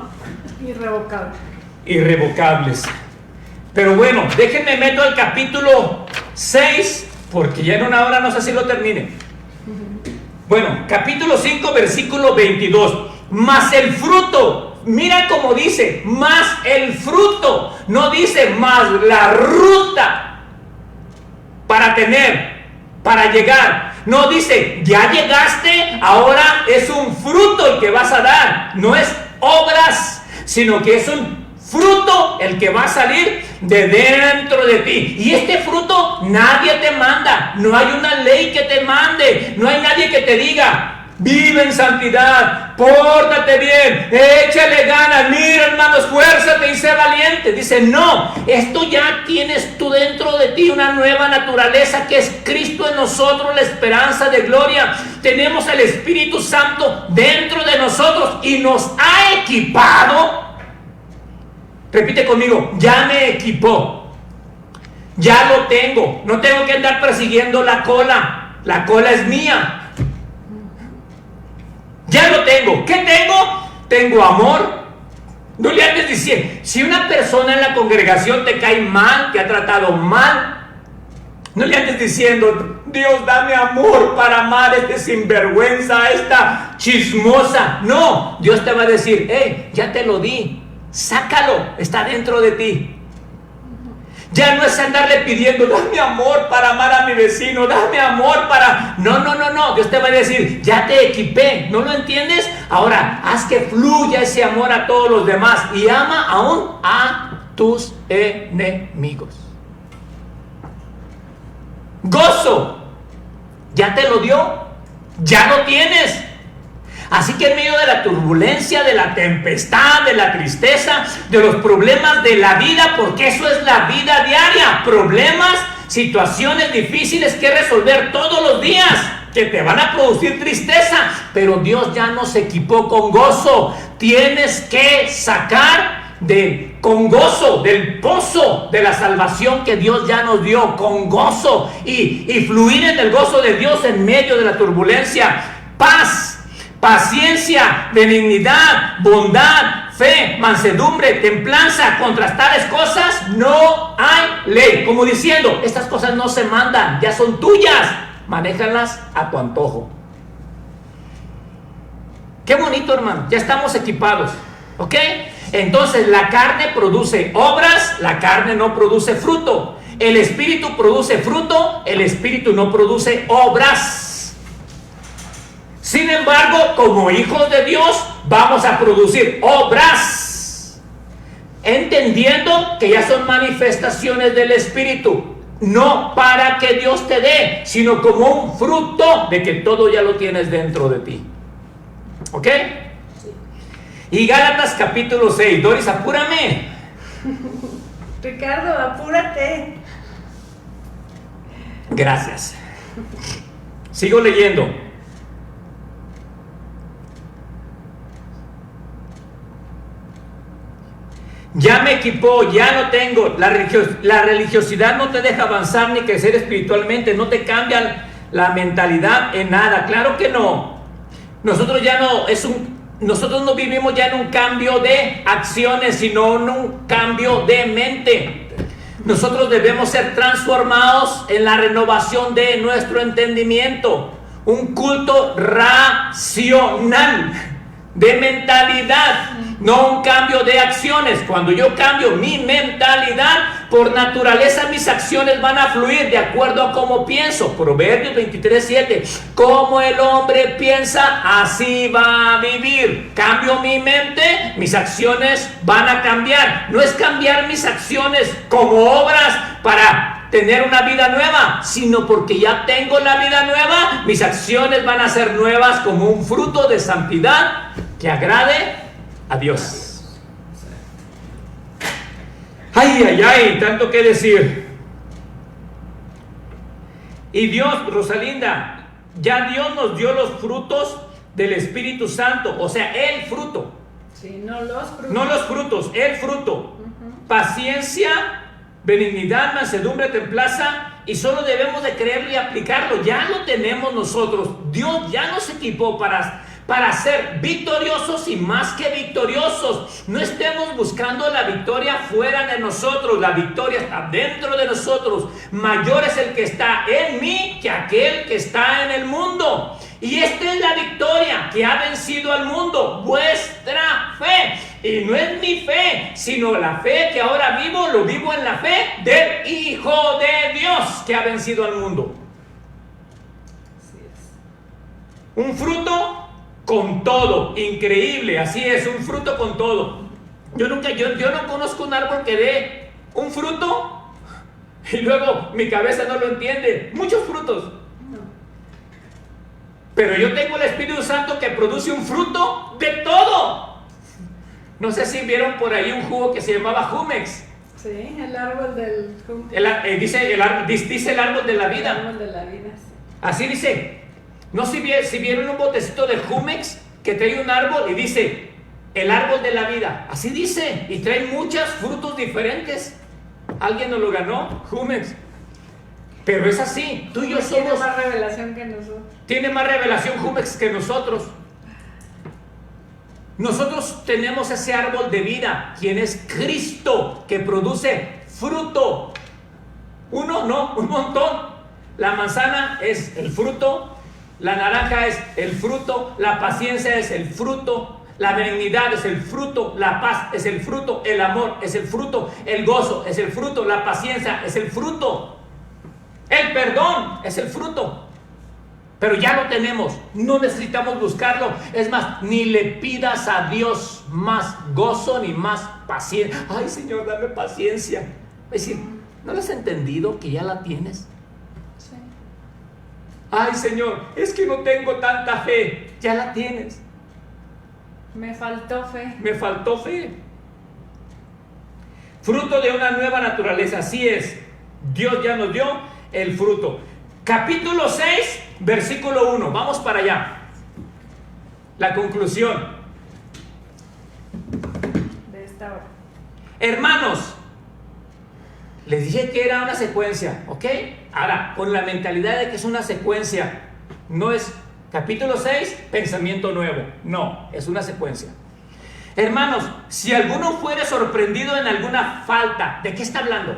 irrevocables. Pero bueno, déjenme meto al capítulo 6, porque ya en una hora no sé si lo termine. Bueno, capítulo 5, versículo 22. Mas el fruto, mira cómo dice, mas el fruto, no dice más la ruta para tener, para llegar. No dice, ya llegaste, ahora es un fruto el que vas a dar. No es obras, sino que es un fruto el que va a salir de dentro de ti. Y este fruto nadie te manda. No hay una ley que te mande. No hay nadie que te diga, vive en santidad, pórtate bien, échale ganas, mira hermano, esfuérzate y sé valiente. Dice, no, esto ya tienes tú dentro de ti, una nueva naturaleza que es Cristo en nosotros, la esperanza de gloria. Tenemos el Espíritu Santo dentro de nosotros y nos ha equipado. Repite conmigo, ya me equipó, ya lo tengo, no tengo que andar persiguiendo la cola es mía. Ya lo tengo. ¿Qué tengo? Tengo amor. No le andes diciendo, si una persona en la congregación te cae mal, te ha tratado mal, no le andes diciendo, Dios, dame amor para amar a este sinvergüenza, a esta chismosa. No, Dios te va a decir, ya te lo di, sácalo, está dentro de ti. Ya no es andarle pidiendo, dame amor para amar a mi vecino, dame amor para... No, Dios te va a decir, ya te equipé, ¿no lo entiendes? Ahora, haz que fluya ese amor a todos los demás y ama aún a tus enemigos. Gozo, ya te lo dio, ya lo tienes. Así que en medio de la turbulencia, de la tempestad, de la tristeza, de los problemas de la vida, porque eso es la vida diaria, problemas, situaciones difíciles que resolver todos los días, que te van a producir tristeza, pero Dios ya nos equipó con gozo. Tienes que sacar con gozo del pozo de la salvación que Dios ya nos dio, con gozo, y fluir en el gozo de Dios en medio de la turbulencia. Paz, paciencia, benignidad, bondad, fe, mansedumbre, templanza. Contra tales cosas no hay ley. Como diciendo, estas cosas no se mandan, ya son tuyas, manéjalas a tu antojo. Qué bonito, hermano, ya estamos equipados, ¿ok? Entonces la carne produce obras, la carne no produce fruto. El Espíritu produce fruto, el Espíritu no produce obras. Sin embargo, como hijos de Dios, vamos a producir obras, entendiendo que ya son manifestaciones del Espíritu, no para que Dios te dé, sino como un fruto de que todo ya lo tienes dentro de ti. ¿Ok? Y Gálatas capítulo 6, Doris, apúrame. Ricardo, apúrate. Gracias. Sigo leyendo. Ya me equipó, ya no tengo. La religiosidad no te deja avanzar ni crecer espiritualmente, no te cambia la mentalidad en nada. Claro que no. Nosotros no vivimos ya en un cambio de acciones, sino en un cambio de mente. Nosotros debemos ser transformados en la renovación de nuestro entendimiento. Un culto racional, de mentalidad, no un cambio de acciones. Cuando yo cambio mi mentalidad, por naturaleza mis acciones van a fluir de acuerdo a cómo pienso. Proverbios 23:7, como el hombre piensa, así va a vivir. Cambio mi mente, mis acciones van a cambiar. No es cambiar mis acciones como obras para tener una vida nueva, sino porque ya tengo la vida nueva, mis acciones van a ser nuevas como un fruto de santidad que agrade a Dios. Ay, tanto que decir. Y Dios, Rosalinda, ya Dios nos dio los frutos del Espíritu Santo, o sea, el fruto. Sí, no los frutos. No los frutos, el fruto. Paciencia, benignidad, mansedumbre, templanza. y solo debemos de creerlo y aplicarlo. Ya lo tenemos nosotros. Dios ya nos equipó para ser victoriosos y más que victoriosos. No estemos buscando la victoria fuera de nosotros. La victoria está dentro de nosotros. Mayor es el que está en mí que aquel que está en el mundo. Y esta es la victoria que ha vencido al mundo, vuestra fe. Y no es mi fe, sino la fe que ahora vivo, lo vivo en la fe del Hijo de Dios que ha vencido al mundo. Así es. Un fruto con todo, increíble, así es, un fruto con todo. Yo no conozco un árbol que dé un fruto y luego mi cabeza no lo entiende. Muchos frutos. Pero yo tengo el Espíritu Santo que produce un fruto de todo. No sé si vieron por ahí un jugo que se llamaba Jumex. Sí, el árbol del... Dice el árbol de la vida. El árbol de la vida, sí. Así dice. No si vieron un botecito de Jumex que trae un árbol y dice el árbol de la vida. Así dice. Y trae muchos frutos diferentes. ¿Alguien nos lo ganó? Jumex. Pero es así. Tú y yo Tiene somos... más revelación que nosotros. Tiene más revelación Jumex que nosotros. Nosotros tenemos ese árbol de vida, quien es Cristo, que produce fruto. Uno, no, un montón. La manzana es el fruto, la naranja es el fruto, la paciencia es el fruto, la benignidad es el fruto, la paz es el fruto, el amor es el fruto, el gozo es el fruto, la paciencia es el fruto, el perdón es el fruto. Pero ya lo tenemos, no necesitamos buscarlo. Es más, ni le pidas a Dios más gozo ni más paciencia. Ay, Señor, dame paciencia. Es decir, ¿no lo has entendido que ya la tienes? Sí. Ay, Señor, es que no tengo tanta fe. Ya la tienes. Me faltó fe. Me faltó fe. Fruto de una nueva naturaleza, así es. Dios ya nos dio el fruto. Capítulo 6, versículo 1. Vamos para allá. La conclusión De esta hora. Hermanos, les dije que era una secuencia, ¿ok? Ahora, con la mentalidad de que es una secuencia. No es capítulo 6, pensamiento nuevo. No, es una secuencia. Hermanos, si alguno fuere sorprendido en alguna falta, ¿de qué está hablando?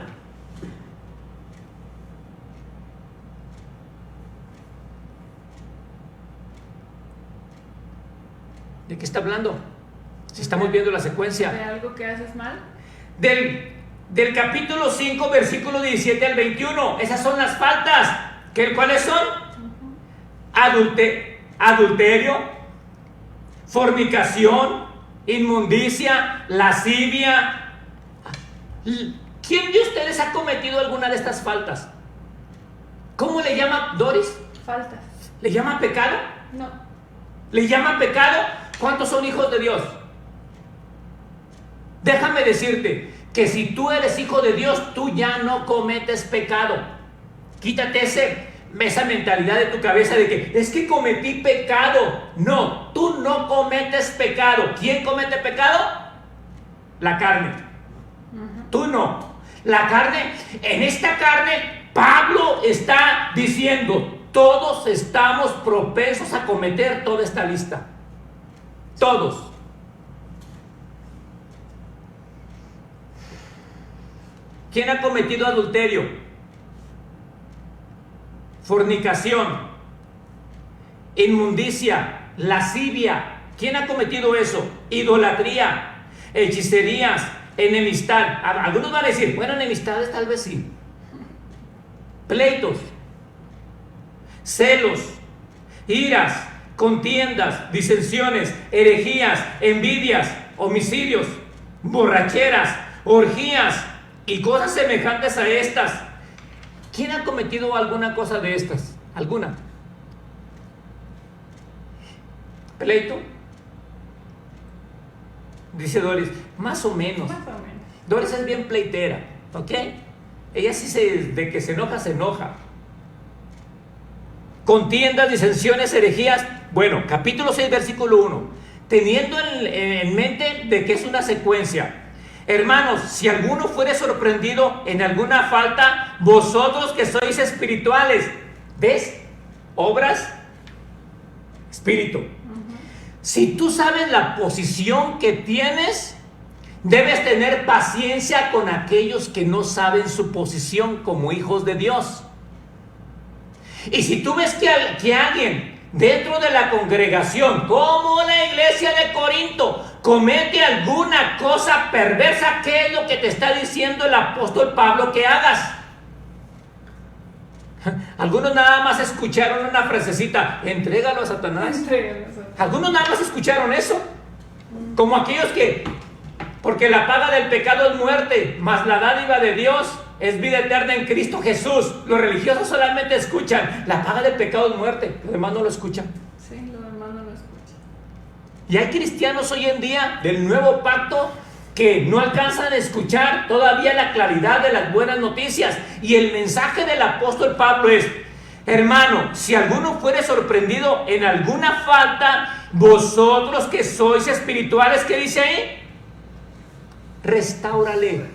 ¿De qué está hablando? Si estamos viendo la secuencia. ¿De algo que haces mal? Del capítulo 5, versículo 17 al 21. Esas son las faltas. ¿Cuáles son? Adulterio, fornicación, inmundicia, lascivia. ¿Quién de ustedes ha cometido alguna de estas faltas? ¿Cómo le llama Doris? Faltas. ¿Le llama pecado? No. ¿Le llama pecado? ¿Cuántos son hijos de Dios? Déjame decirte que si tú eres hijo de Dios, tú ya no cometes pecado. Quítate esa mentalidad de tu cabeza de que es que cometí pecado. No, tú no cometes pecado. ¿Quién comete pecado? La carne. Tú no. La carne, en esta carne, Pablo está diciendo, todos estamos propensos a cometer toda esta lista. Todos. ¿Quién ha cometido adulterio? Fornicación, inmundicia, lascivia. ¿Quién ha cometido eso? Idolatría, hechicerías, enemistad. Algunos van a decir, bueno, enemistades tal vez sí. Pleitos, celos, iras, contiendas, disensiones, herejías, envidias, homicidios, borracheras, orgías y cosas semejantes a estas. ¿Quién ha cometido alguna cosa de estas? ¿Alguna? ¿Pleito? Dice Doris, más o menos. Más o menos. Doris es bien pleitera, ¿ok? Ella sí de que se enoja, se enoja. Contiendas, disensiones, herejías. Bueno, capítulo 6, versículo 1. Teniendo en mente de que es una secuencia. Hermanos, si alguno fuere sorprendido en alguna falta, vosotros que sois espirituales, ¿ves? Obras, espíritu. Si tú sabes la posición que tienes, debes tener paciencia con aquellos que no saben su posición como hijos de Dios. Y si tú ves que alguien dentro de la congregación, como la iglesia de Corinto, comete alguna cosa perversa, ¿qué es lo que te está diciendo el apóstol Pablo que hagas? Algunos nada más escucharon una frasecita: entrégalo a Satanás. Algunos nada más escucharon eso, como aquellos que, porque la paga del pecado es muerte, mas la dádiva de Dios es vida eterna en Cristo Jesús. Los religiosos solamente escuchan: la paga del pecado es muerte. Los demás no lo escuchan. Sí, los demás no lo escuchan. Y hay cristianos hoy en día del nuevo pacto que no alcanzan a escuchar todavía la claridad de las buenas noticias. Y el mensaje del apóstol Pablo es: hermano, si alguno fuere sorprendido en alguna falta, vosotros que sois espirituales, ¿qué dice ahí? Restáurale.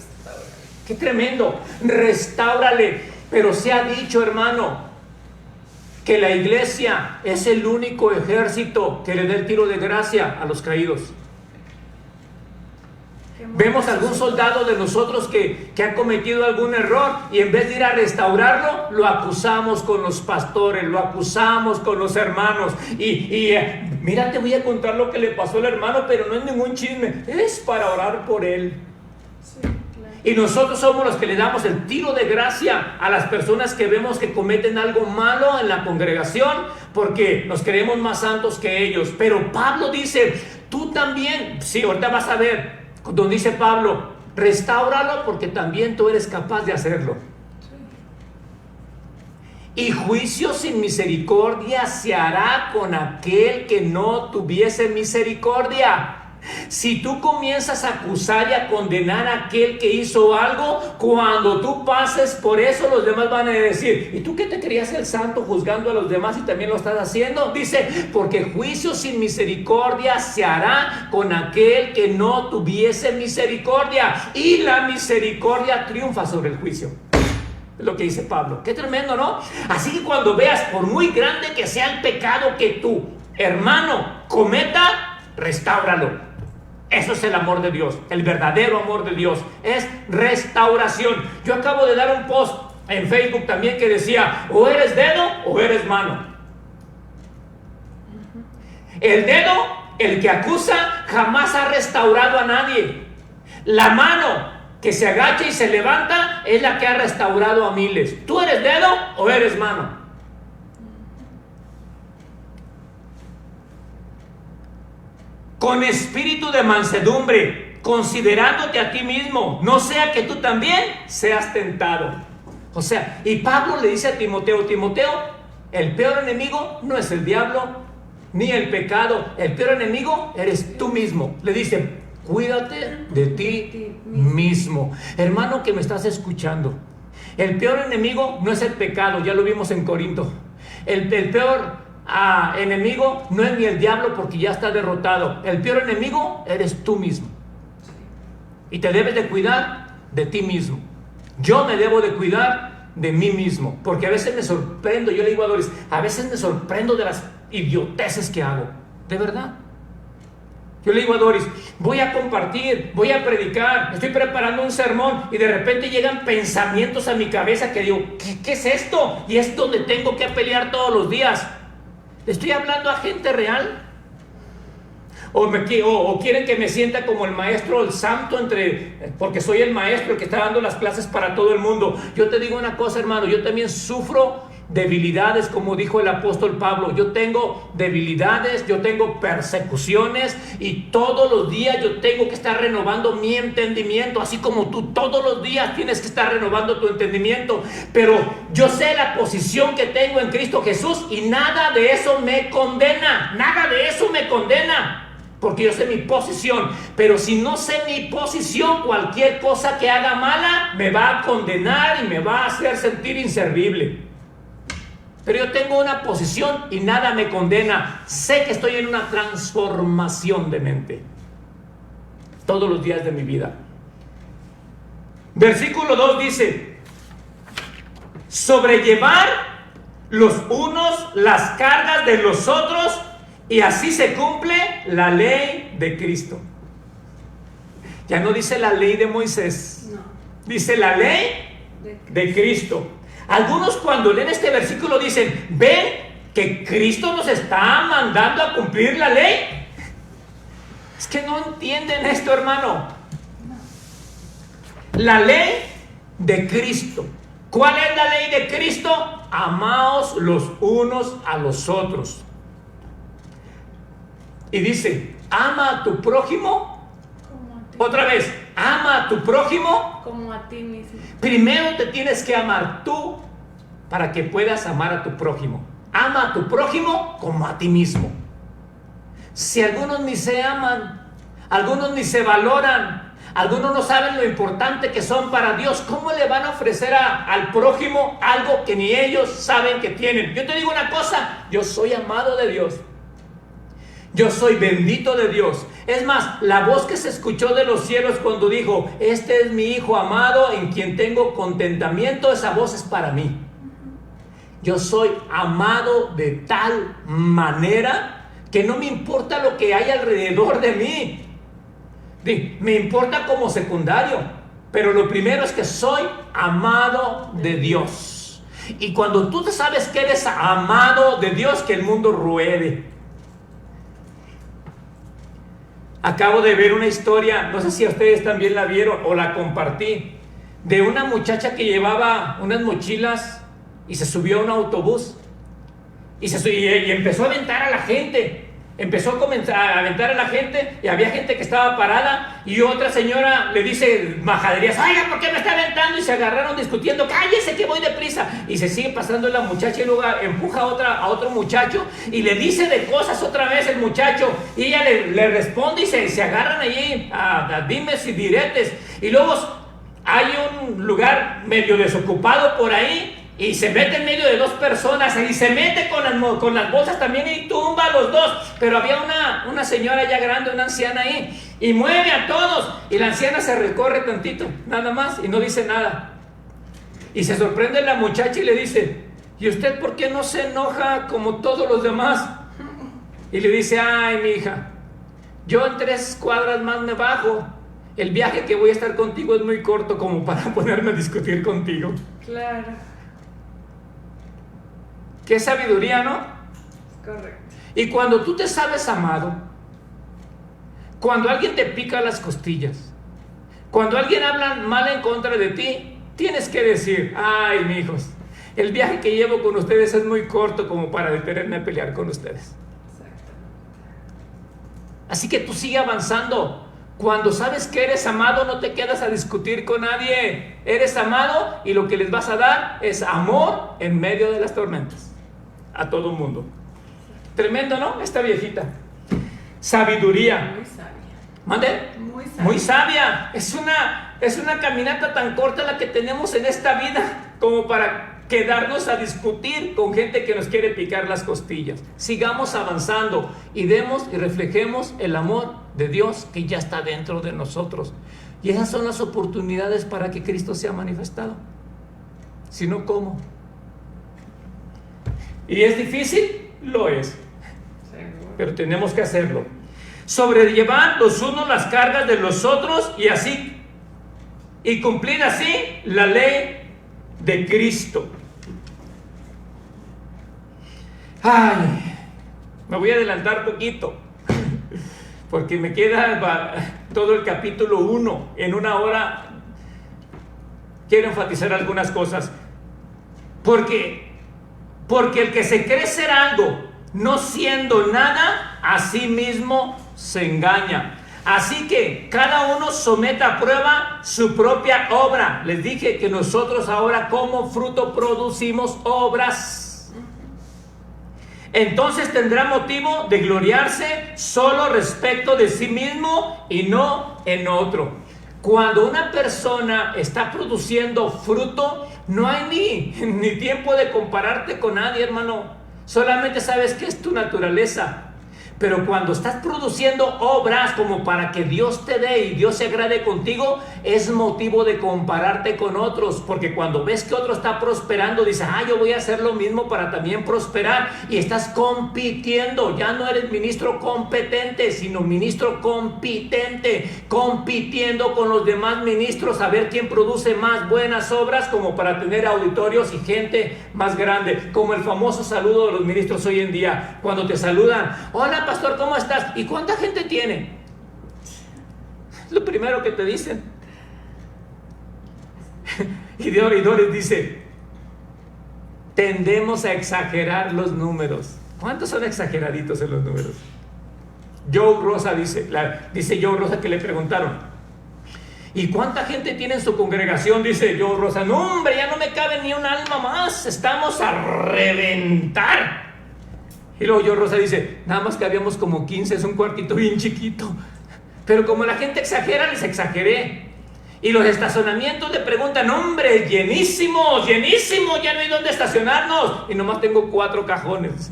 Qué tremendo, restáurale. Pero se ha dicho, hermano, que la iglesia es el único ejército que le da el tiro de gracia a los caídos. Vemos algún soldado de nosotros que ha cometido algún error, y en vez de ir a restaurarlo, lo acusamos con los pastores, lo acusamos con los hermanos. Mira, te voy a contar lo que le pasó al hermano, pero no es ningún chisme, es para orar por él. Sí, claro. Y nosotros somos los que le damos el tiro de gracia a las personas que vemos que cometen algo malo en la congregación, porque nos creemos más santos que ellos. Pero Pablo dice: tú también, sí, ahorita vas a ver donde dice Pablo: restáuralo, porque también tú eres capaz de hacerlo. Y juicio sin misericordia se hará con aquel que no tuviese misericordia. Si tú comienzas a acusar y a condenar a aquel que hizo algo, cuando tú pases por eso, los demás van a decir: ¿y tú qué te creías el santo juzgando a los demás y también lo estás haciendo? Dice: porque juicio sin misericordia se hará con aquel que no tuviese misericordia, y la misericordia triunfa sobre el juicio. Es lo que dice Pablo. Qué tremendo, ¿no? Así que cuando veas, por muy grande que sea el pecado que tu hermano cometa, restáuralo. Eso es el amor de Dios. El verdadero amor de Dios es restauración. Yo acabo de dar un post en Facebook también que decía: o eres dedo o eres mano. El dedo, el que acusa, jamás ha restaurado a nadie. La mano que se agacha y se levanta es la que ha restaurado a miles. ¿Tú eres dedo o eres mano? Con espíritu de mansedumbre, considerándote a ti mismo, no sea que tú también seas tentado. O sea, y Pablo le dice a Timoteo: Timoteo, el peor enemigo no es el diablo ni el pecado, el peor enemigo eres tú mismo. Le dice: cuídate de ti mismo. Hermano que me estás escuchando, el peor enemigo no es el pecado, ya lo vimos en Corinto. El peor enemigo no es ni el diablo, porque ya está derrotado. El peor enemigo eres tú mismo, y te debes de cuidar de ti mismo. Yo me debo de cuidar de mí mismo, porque a veces me sorprendo. Yo le digo a Doris: a veces me sorprendo de las idioteces que hago, de verdad. Yo le digo a Doris: voy a compartir, voy a predicar, estoy preparando un sermón, y de repente llegan pensamientos a mi cabeza que digo: ¿qué es esto? Y es donde tengo que pelear todos los días. ¿Estoy hablando a gente real? ¿O quieren que me sienta como el maestro, el santo, porque soy el maestro, el que está dando las clases para todo el mundo? Yo te digo una cosa, hermano, yo también sufro debilidades, como dijo el apóstol Pablo. Yo tengo debilidades, yo tengo persecuciones, y todos los días yo tengo que estar renovando mi entendimiento, así como tú todos los días tienes que estar renovando tu entendimiento. Pero yo sé la posición que tengo en Cristo Jesús, y nada de eso me condena, nada de eso me condena, porque yo sé mi posición. Pero si no sé mi posición, cualquier cosa que haga mala me va a condenar y me va a hacer sentir inservible. Pero yo tengo una posición y nada me condena. Sé que estoy en una transformación de mente todos los días de mi vida. Versículo 2 dice, sobrellevar los unos las cargas de los otros, y así se cumple la ley de Cristo. Ya no dice la ley de Moisés, No. dice la ley de Cristo. Algunos cuando leen este versículo dicen, ven que Cristo nos está mandando a cumplir la ley. Es que no entienden esto, hermano. La ley de Cristo. ¿Cuál es la ley de Cristo? Amaos los unos a los otros. Y dice, ama a tu prójimo. Como a ti. Otra vez, ama a tu prójimo. Como a ti mismo. Primero te tienes que amar tú para que puedas amar a tu prójimo. Ama a tu prójimo como a ti mismo. Si algunos ni se aman, algunos ni se valoran, algunos no saben lo importante que son para Dios, ¿cómo le van a ofrecer al prójimo algo que ni ellos saben que tienen? Yo te digo una cosa, yo soy amado de Dios. Yo soy bendito de Dios. Es más, la voz que se escuchó de los cielos cuando dijo, este es mi Hijo amado en quien tengo contentamiento, esa voz es para mí. Yo soy amado de tal manera que no me importa lo que hay alrededor de mí. Me importa como secundario, pero lo primero es que soy amado de Dios. Y cuando tú te sabes que eres amado de Dios, que el mundo ruede. Acabo de ver una historia, no sé si a ustedes también la vieron o la compartí, de una muchacha que llevaba unas mochilas y se subió a un autobús y empezó a aventar a la gente. Empezó a aventar a la gente y había gente que estaba parada y otra señora le dice majaderías, oiga, ¿por qué me está aventando? Y se agarraron discutiendo, cállese que voy deprisa. Y se sigue pasando la muchacha y luego empuja a otro muchacho y le dice de cosas otra vez el muchacho y ella le responde y se agarran allí a dimes y diretes. Y luego hay un lugar medio desocupado por ahí y se mete en medio de dos personas y se mete con las bolsas también y tumba a los dos. Pero había una señora ya grande, una anciana ahí, y mueve a todos. Y la anciana se recorre tantito, nada más, y no dice nada. Y se sorprende la muchacha y le dice, ¿y usted por qué no se enoja como todos los demás? Y le dice, ay, mi hija, yo en 3 cuadras más me bajo. El viaje que voy a estar contigo es muy corto como para ponerme a discutir contigo. Claro. Qué sabiduría, ¿no? Correcto. Y cuando tú te sabes amado, cuando alguien te pica las costillas, cuando alguien habla mal en contra de ti, tienes que decir, ay, mijos, el viaje que llevo con ustedes es muy corto como para detenerme a pelear con ustedes. Exacto. Así que tú sigue avanzando. Cuando sabes que eres amado, no te quedas a discutir con nadie. Eres amado y lo que les vas a dar es amor en medio de las tormentas. A todo el mundo. Tremendo, ¿no? Esta viejita. Sabiduría. Muy sabia. ¿Mande? Muy sabia. Muy sabia. Es una caminata tan corta la que tenemos en esta vida como para quedarnos a discutir con gente que nos quiere picar las costillas. Sigamos avanzando y demos y reflejemos el amor de Dios que ya está dentro de nosotros. Y esas son las oportunidades para que Cristo sea manifestado. Si no, ¿cómo? ¿Y es difícil? Lo es. Seguro. Pero tenemos que hacerlo. Sobrellevar los unos las cargas de los otros y cumplir así la ley de Cristo. Ay, me voy a adelantar poquito porque me queda todo el capítulo 1 en 1 hora. Quiero enfatizar algunas cosas porque el que se cree ser algo no siendo nada, a sí mismo se engaña. Así que cada uno someta a prueba su propia obra. Les dije que nosotros ahora como fruto producimos obras. Entonces tendrá motivo de gloriarse solo respecto de sí mismo y no en otro. Cuando una persona está produciendo fruto, no hay ni tiempo de compararte con nadie, hermano. Solamente sabes que es tu naturaleza. Pero cuando estás produciendo obras como para que Dios te dé y Dios se agrade contigo, es motivo de compararte con otros, porque cuando ves que otro está prosperando, dices, yo voy a hacer lo mismo para también prosperar, y estás compitiendo. Ya no eres ministro competente, sino ministro compitente, compitiendo con los demás ministros a ver quién produce más buenas obras, como para tener auditorios y gente más grande, como el famoso saludo de los ministros hoy en día, cuando te saludan: hola pastor, ¿cómo estás? ¿Y cuánta gente tiene? Es lo primero que te dicen. Y de oidores dice: tendemos a exagerar los números. ¿Cuántos son exageraditos en los números? Joe Rosa dice Joe Rosa, que le preguntaron: ¿y cuánta gente tiene en su congregación? Dice Joe Rosa: no hombre, ya no me cabe ni un alma más, estamos a reventar. Y luego Joe Rosa dice: nada más que habíamos como 15, es un cuartito bien chiquito. Pero como la gente exagera, les exageré. Y los estacionamientos le preguntan: hombre, llenísimo, llenísimo, ya no hay dónde estacionarnos. Y nomás tengo 4 cajones.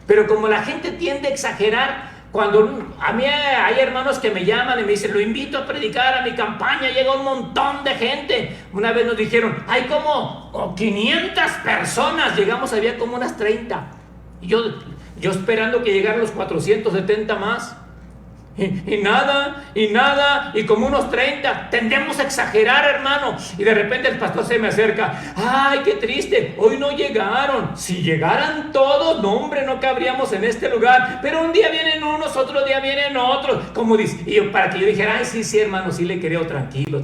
Pero como la gente tiende a exagerar, cuando a mí hay hermanos que me llaman y me dicen: lo invito a predicar a mi campaña, llega un montón de gente. Una vez nos dijeron: hay como 500 personas, llegamos, había como unas 30. Y yo esperando que llegaran los 470 más. Y nada, y como unos 30. Tendemos a exagerar, hermano. Y de repente el pastor se me acerca: ay, qué triste, hoy no llegaron. Si llegaran todos, no hombre, no cabríamos en este lugar. Pero un día vienen unos, otro día vienen otros. Como dice, y para que yo dijera: ay, sí, hermano, sí le creo, tranquilo.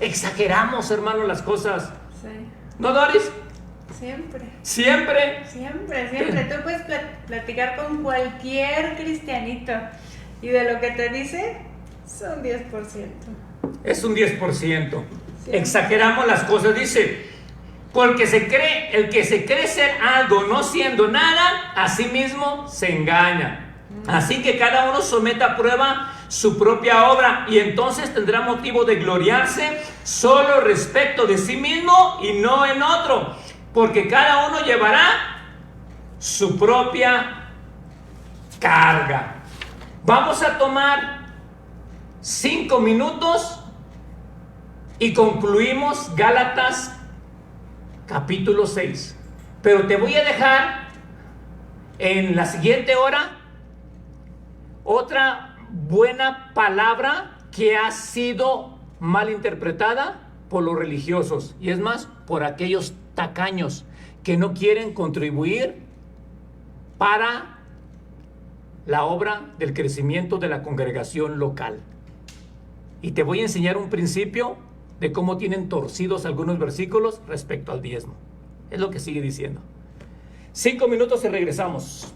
Exageramos, hermano, las cosas. Sí. ¿No, Doris? Siempre. Tú puedes platicar con cualquier cristianito y de lo que te dice es un 10%. Es un 10%. Exageramos las cosas. Dice: porque el que se cree ser algo no siendo nada, a sí mismo se engaña. Así que cada uno someta a prueba su propia obra, y entonces tendrá motivo de gloriarse solo respecto de sí mismo y no en otro, porque cada uno llevará su propia carga. Vamos a tomar 5 minutos y concluimos Gálatas capítulo 6. Pero te voy a dejar en la siguiente hora otra buena palabra que ha sido mal interpretada por los religiosos, y es más, por aquellos tacaños que no quieren contribuir para la obra del crecimiento de la congregación local. Y te voy a enseñar un principio de cómo tienen torcidos algunos versículos respecto al diezmo. Es lo que sigue diciendo. 5 minutos y regresamos.